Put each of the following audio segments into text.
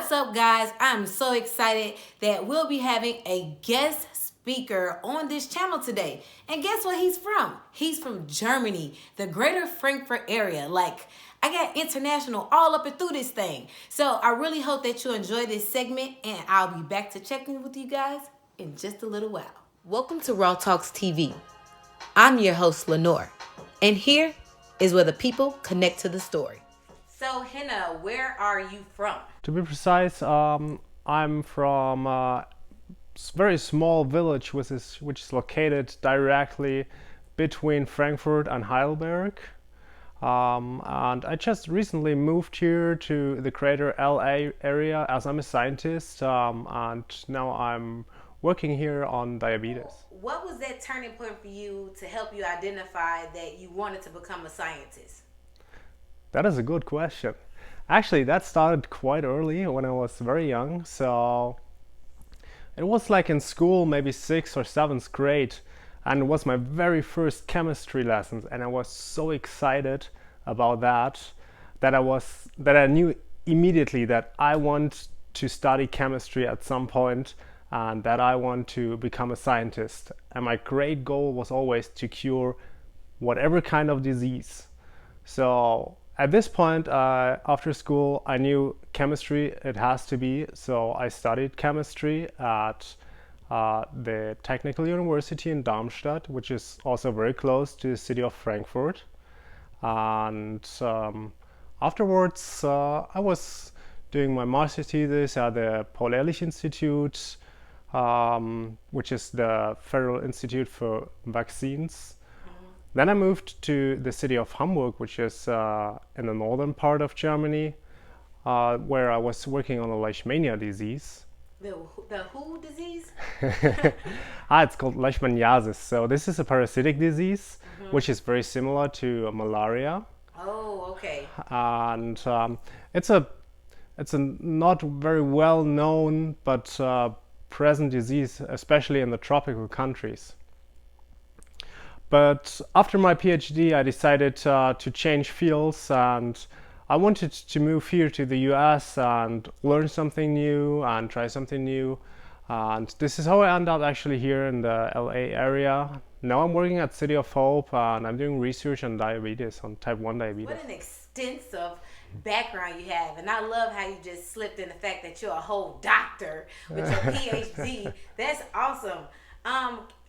What's up, guys? I'm so excited that we'll be having a guest speaker on this channel today. And guess what he's from? He's from Germany, the greater Frankfurt area. Like, I got international all up and through this thing. So I really hope that you enjoy this segment, and I'll be back to check in with you guys in just a little while. Welcome to Raw Talks TV. I'm your host, Lenore, and here is where the people connect to the story. So, Henna, where are you from? To be precise, I'm from a very small village which is located directly between Frankfurt and Heidelberg. And I just recently moved here to the greater LA area as I'm a scientist, and now I'm working here on diabetes. What was that turning point for you to help you identify that you wanted to become a scientist? That is a good question. Actually, that started quite early when I was very young. So it was like in school, maybe 6th or 7th grade, and it was my very first chemistry lessons, and I was so excited about that I knew immediately that I want to study chemistry at some point and that I want to become a scientist. And my great goal was always to cure whatever kind of disease. So at this point, after school, I knew chemistry, it has to be, so I studied chemistry at the Technical University in Darmstadt, which is also very close to the city of Frankfurt. And afterwards, I was doing my master's thesis at the Paul-Ehrlich Institute, which is the Federal Institute for Vaccines. Then I moved to the city of Hamburg, which is in the northern part of Germany, where I was working on a Leishmania disease. The who disease? It's called Leishmaniasis. So this is a parasitic disease, which is very similar to malaria. Oh, okay. And it's a not very well known but present disease, especially in the tropical countries. But after my PhD, I decided to change fields, and I wanted to move here to the US and learn something new and try something new. And this is how I ended up actually here in the LA area. Now I'm working at City of Hope, and I'm doing research on diabetes, on type 1 diabetes. What an extensive background you have. And I love how you just slipped in the fact that you're a whole doctor with your PhD. That's awesome.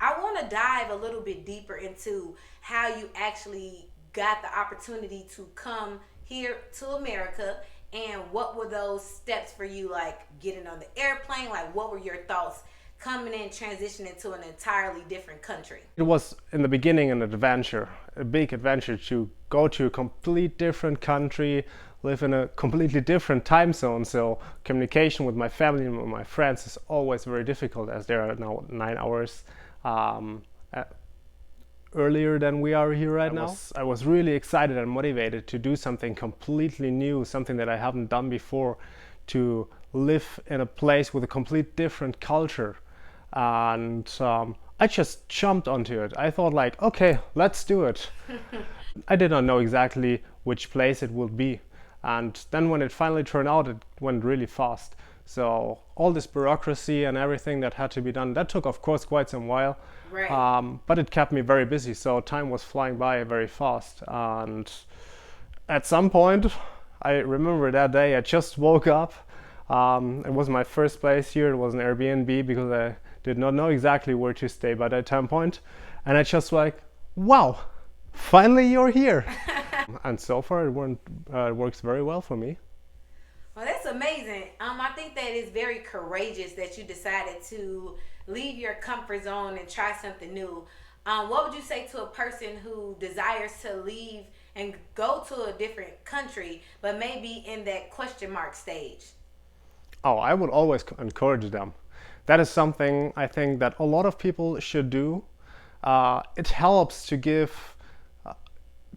I want to dive a little bit deeper into how you actually got the opportunity to come here to America, and what were those steps for you, like getting on the airplane? Like, what were your thoughts coming in, transitioning to an entirely different country? It was in the beginning an adventure, a big adventure to go to a complete different country, live in a completely different time zone. So communication with my family and with my friends is always very difficult, as there are now 9 hours earlier than we are here right now. I was really excited and motivated to do something completely new, something that I haven't done before, to live in a place with a complete different culture. And I just jumped onto it. I thought like, okay, let's do it. I did not know exactly which place it would be. And then when it finally turned out, it went really fast. So all this bureaucracy and everything that had to be done, that took of course quite some while, right. But it kept me very busy, so time was flying by very fast. And at some point, I remember that day I just woke up. It was my first place here. It was an Airbnb because I did not know exactly where to stay by that time point. And I just like, wow, finally you're here. And so far it works very well for me. Well, that's amazing. I think that it's very courageous that you decided to leave your comfort zone and try something new. What would you say to a person who desires to leave and go to a different country, but maybe in that question mark stage? Oh, I would always encourage them. That is something I think that a lot of people should do. It helps to give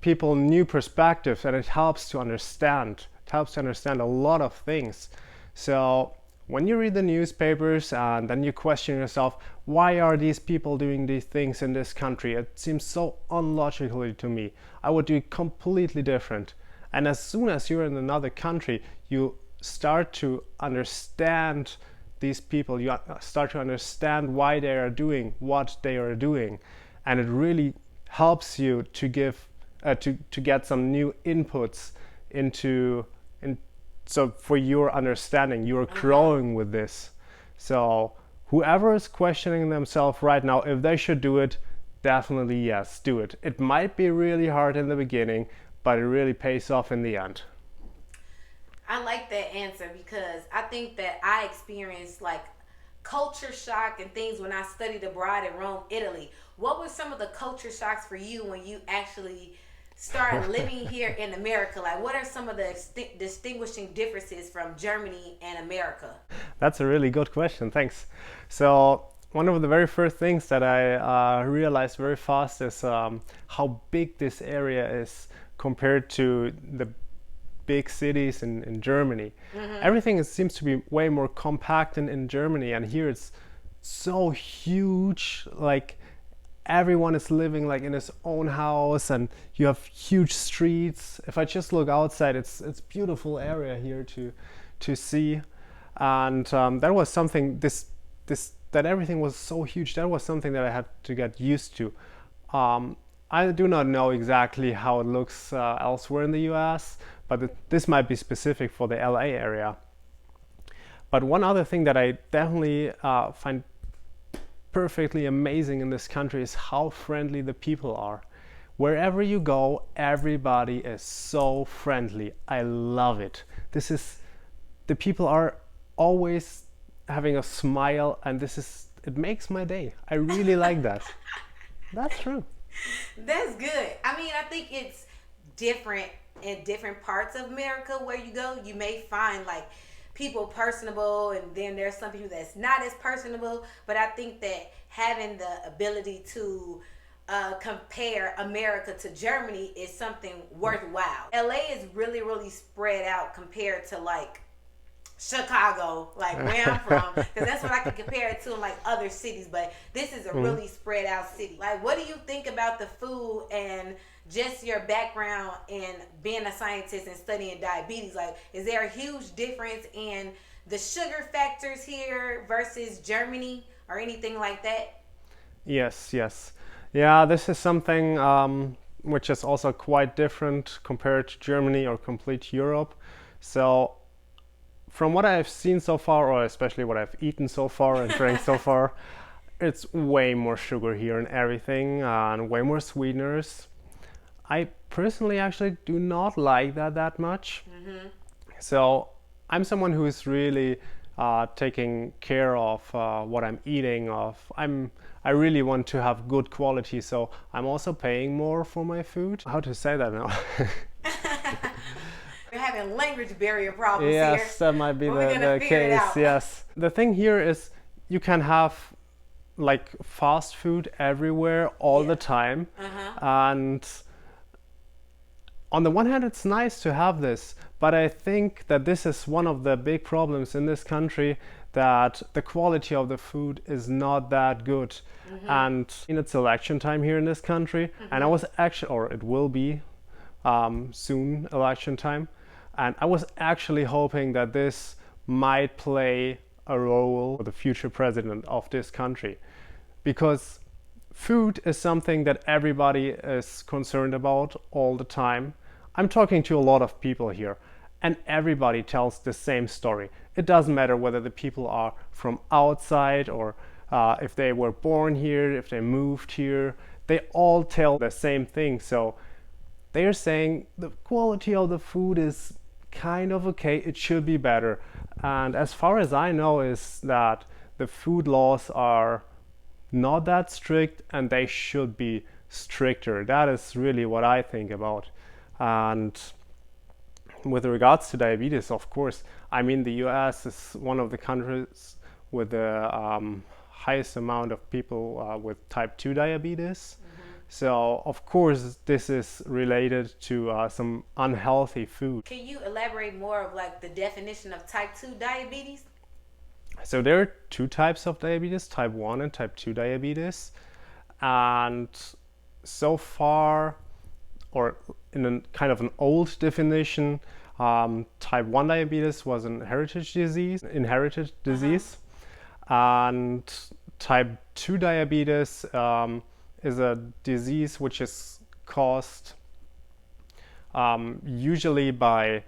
people new perspectives, and it helps to understand. It helps to understand a lot of things. So when you read the newspapers and then you question yourself, why are these people doing these things in this country? It seems so unlogical to me. I would do it completely different. And as soon as you're in another country, you start to understand these people, you start to understand why they are doing what they are doing, and it really helps you to give to get some new inputs into in so for your understanding. You're growing with this. So whoever is questioning themselves right now if they should do it, definitely yes, do it. It might be really hard in the beginning, but it really pays off in the end. I like that answer because I think that I experienced like culture shock and things when I studied abroad in Rome, Italy. What were some of the culture shocks for you when you actually started living here in America? Like, what are some of the distinguishing differences from Germany and America? That's a really good question. Thanks. So one of the very first things that I realized very fast is how big this area is compared to the big cities in Germany. Everything seems to be way more compact in Germany, and here it's so huge. Like everyone is living like in his own house, and you have huge streets. If I just look outside, it's beautiful area here to see, and that was something. This that everything was so huge. That was something that I had to get used to. I do not know exactly how it looks elsewhere in the US, but this might be specific for the LA area. But one other thing that I definitely find perfectly amazing in this country is how friendly the people are. Wherever you go, everybody is so friendly. I love it. The people are always having a smile, and it makes my day. I really like that. That's true. That's good. I mean, I think it's different in different parts of America where you go. You may find like people personable, and then there's some people that's not as personable. But I think that having the ability to compare America to Germany is something worthwhile. LA is really, really spread out compared to like Chicago, like where I'm from, because that's what I can compare it to in like other cities. But this is a really spread out city. Like, what do you think about the food and just your background in being a scientist and studying diabetes? Like, is there a huge difference in the sugar factors here versus Germany or anything like that? Yes, yes. Yeah, this is something which is also quite different compared to Germany or complete Europe. So from what I've seen so far, or especially what I've eaten so far and drank so far, it's way more sugar here and everything, and way more sweeteners. I personally actually do not like that much. So I'm someone who is really taking care of what I'm eating. I really want to have good quality, so I'm also paying more for my food. How to say that now? We're having language barrier problems here. Yes, that might be the case. Yes. The thing here is you can have like fast food everywhere all the time. And on the one hand, it's nice to have this, but I think that this is one of the big problems in this country, that the quality of the food is not that good. And it's election time here in this country, and I was actually, or it will be soon, election time. And I was actually hoping that this might play a role for the future president of this country, because food is something that everybody is concerned about all the time. I'm talking to a lot of people here, and everybody tells the same story. It doesn't matter whether the people are from outside or if they were born here, if they moved here, they all tell the same thing. So they're saying the quality of the food is kind of okay, it should be better. And as far as I know is that the food laws are not that strict, and they should be stricter. That is really what I think about. And with regards to diabetes, of course, I mean, the US is one of the countries with the highest amount of people with type 2 diabetes. So, of course, this is related to some unhealthy food. Can you elaborate more of like the definition of type 2 diabetes? So there are two types of diabetes, type 1 and type 2 diabetes. And so far, or in a kind of an old definition, Type 1 diabetes was an inherited disease, and type 2 diabetes is a disease which is caused usually by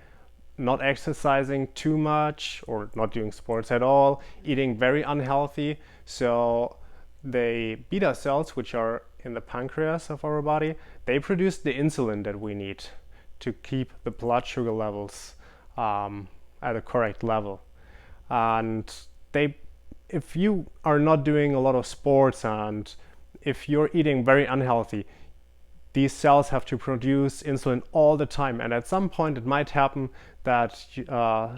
not exercising too much or not doing sports at all, eating very unhealthy. So the beta cells, which are in the pancreas of our body, they produce the insulin that we need to keep the blood sugar levels at a correct level. And if you are not doing a lot of sports and if you're eating very unhealthy, these cells have to produce insulin all the time, and at some point it might happen that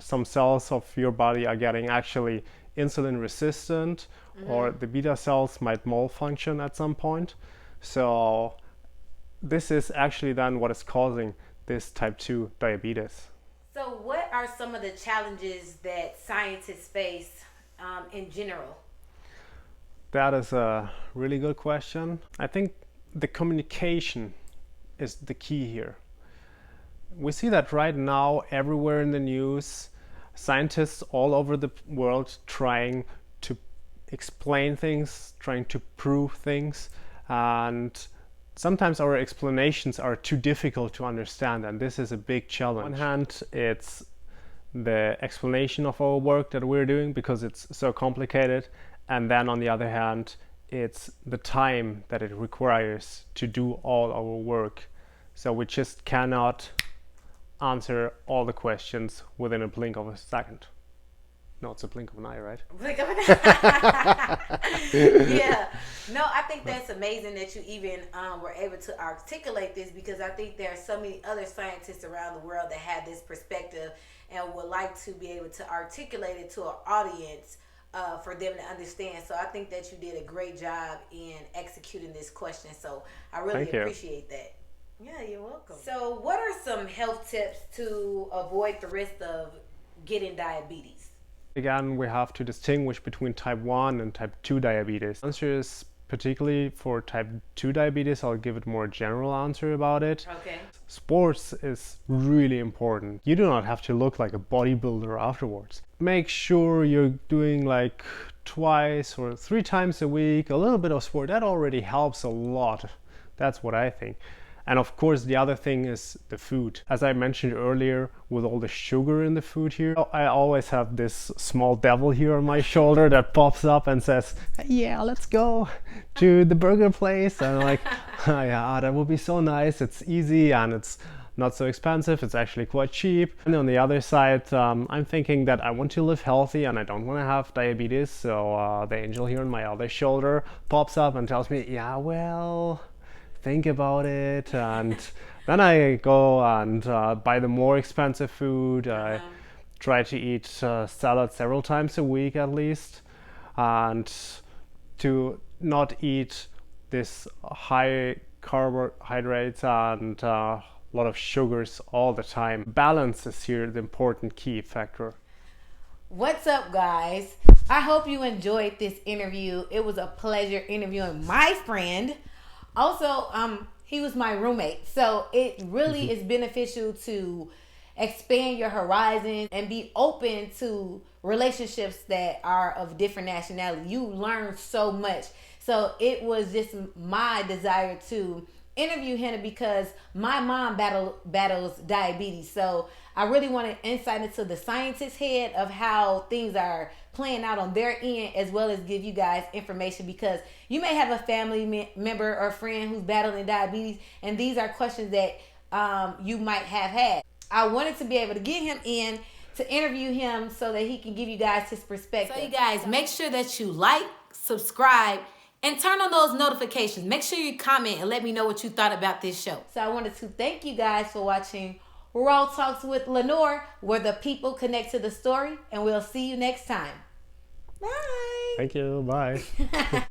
some cells of your body are getting actually insulin resistant, or the beta cells might malfunction at some point. So this is actually then what is causing this type 2 diabetes. So what are some of the challenges that scientists face in general? That is a really good question. I think the communication is the key here. We see that right now everywhere in the news, scientists all over the world trying to explain things, trying to prove things, and sometimes our explanations are too difficult to understand, and this is a big challenge. On one hand, it's the explanation of our work that we're doing because it's so complicated, and then on the other hand, it's the time that it requires to do all our work. So we just cannot answer all the questions within a blink of a second. No, it's a blink of an eye, right? Blink of an eye. Yeah. No, I think that's amazing that you even were able to articulate this, because I think there are so many other scientists around the world that have this perspective and would like to be able to articulate it to an audience for them to understand. So I think that you did a great job in executing this question. So I really appreciate that. Yeah, you're welcome. So what are some health tips to avoid the risk of getting diabetes? Again, we have to distinguish between type 1 and type 2 diabetes. The answer is particularly for type 2 diabetes. I'll give it more general answer about it. Okay. Sports is really important. You do not have to look like a bodybuilder afterwards. Make sure you're doing like twice or 3 times a week, a little bit of sport. That already helps a lot. That's what I think. And of course, the other thing is the food. As I mentioned earlier, with all the sugar in the food here, I always have this small devil here on my shoulder that pops up and says, yeah, let's go to the burger place. And I'm like, oh, yeah, that would be so nice. It's easy and it's not so expensive. It's actually quite cheap. And on the other side, I'm thinking that I want to live healthy and I don't want to have diabetes. So the angel here on my other shoulder pops up and tells me, yeah, well, think about it. And then I go and buy the more expensive food. I try to eat salad several times a week at least, and to not eat this high carbohydrates and a lot of sugars all the time. Balance is here the important key factor. What's up, guys? I hope you enjoyed this interview. It was a pleasure interviewing my friend. Also, he was my roommate, so it really is beneficial to expand your horizons and be open to relationships that are of different nationality. You learn so much. So it was just my desire to interview him because my mom battles diabetes. So I really wanted insight into the scientist's head of how things are playing out on their end, as well as give you guys information, because you may have a family member or friend who's battling diabetes, and these are questions that you might have had. I wanted to be able to get him in to interview him so that he can give you guys his perspective. So you guys, make sure that you like, subscribe, and turn on those notifications. Make sure you comment and let me know what you thought about this show. So I wanted to thank you guys for watching Raw Talks with Lenore, where the people connect to the story, and we'll see you next time. Bye. Thank you. Bye.